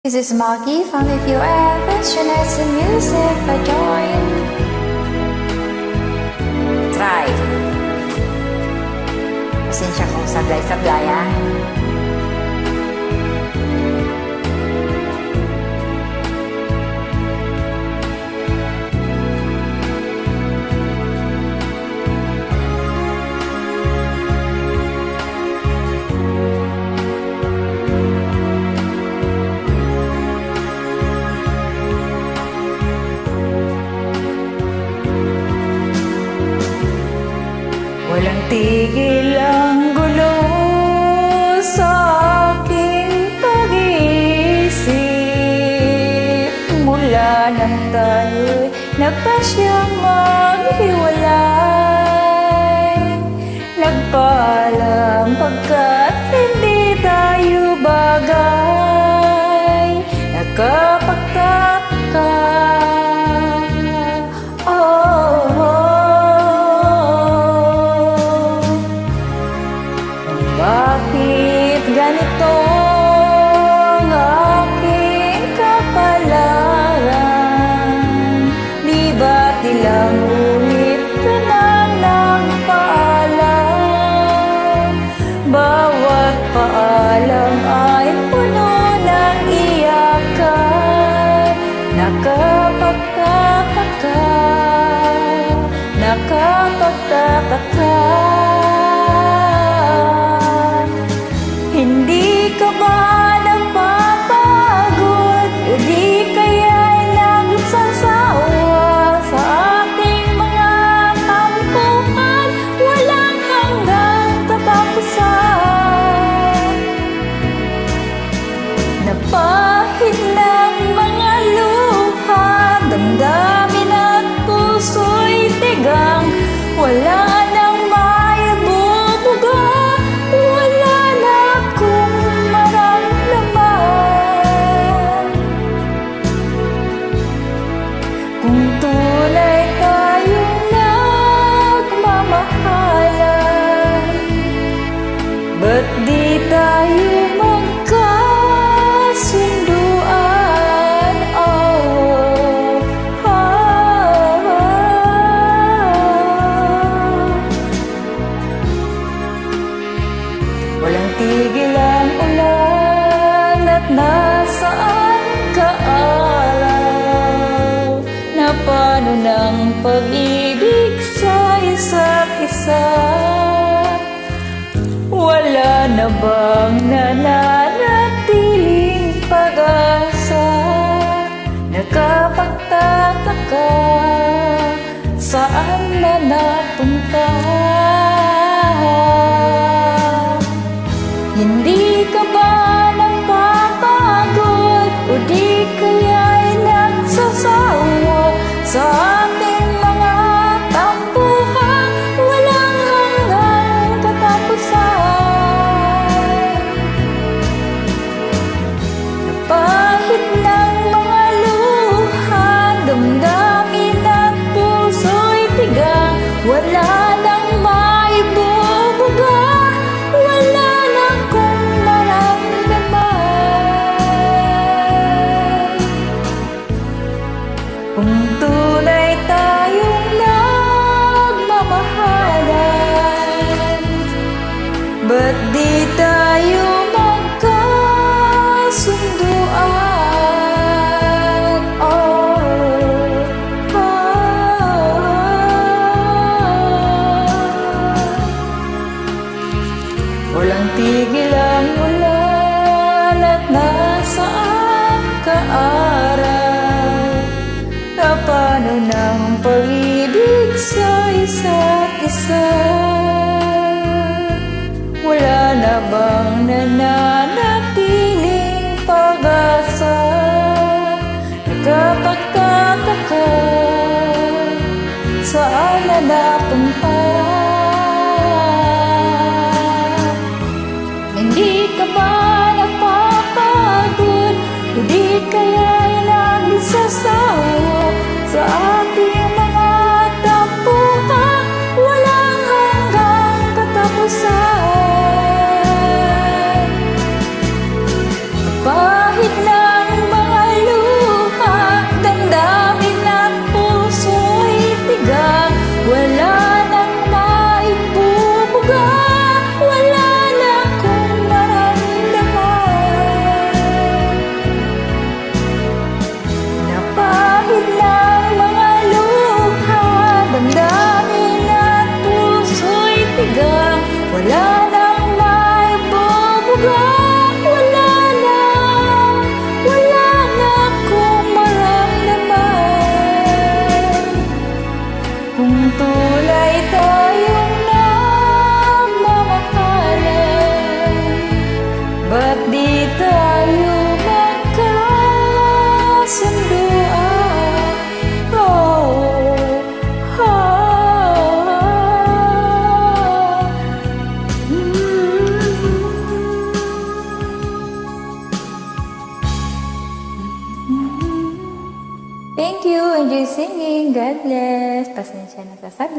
This is Maggie from If You Ever Nice in Music by Join. Try. Pasensya kung sablay-sablay Walang tigil ang gulo sa aking pag-iisip. Mula nang tayo'y nagpasyang maghiwalay, nagpaalam pagkat hindi tayo bagay. Nagkapagtaka, bakit ganito ang aking kapalaran? Di ba't ilang ulit ka nang nagpaalam? Bawat paalam ay puno ng iyakan. Nakapagtataka. Hindi ka ba nagpapagod? O di kaya'y nagsasawa sa ating mga tampuhan? Walang hanggang katapusan. Napahid ng mga luha, damdamin at puso'y tigang. Wala nang maibubuga, wala na akong maramdaman. Kung tunay tayong nagmamahalan, ba't di tayo magkasunduan? Walang tigil ang ulan at nasaan ka araw? Na paano ng pag-ibig sa isa't isa? Wala na bang nananatiling pag-asa? Nakapagtataka, saan na napunta? Hindi ka ba nagpapagod? O di kaya'y nagsasawa sa ating mga tampuhan? Walang hanggang katapusan. Napahid ng mga luha, damdamin at puso'y tigang. Wala nang maibubuga, wala na akong maramdaman. Kung tunay tayong nagmamahalan, ba't di tayo magkasunduan? Walang tigil ang ulan at nasaan ka araw? Na paano ng pag-ibig sa isa't isa? Wala na bang nananatiling pag-asa? Nakapagtataka, saan na napunta? Hindi ka ba nagpapagod? O di kaya'y nagsasawa sa ating mga tampuhan? Walang hanggang katapusan. Pahid ng Thank you, enjoy singing. God bless. Pasensya na sa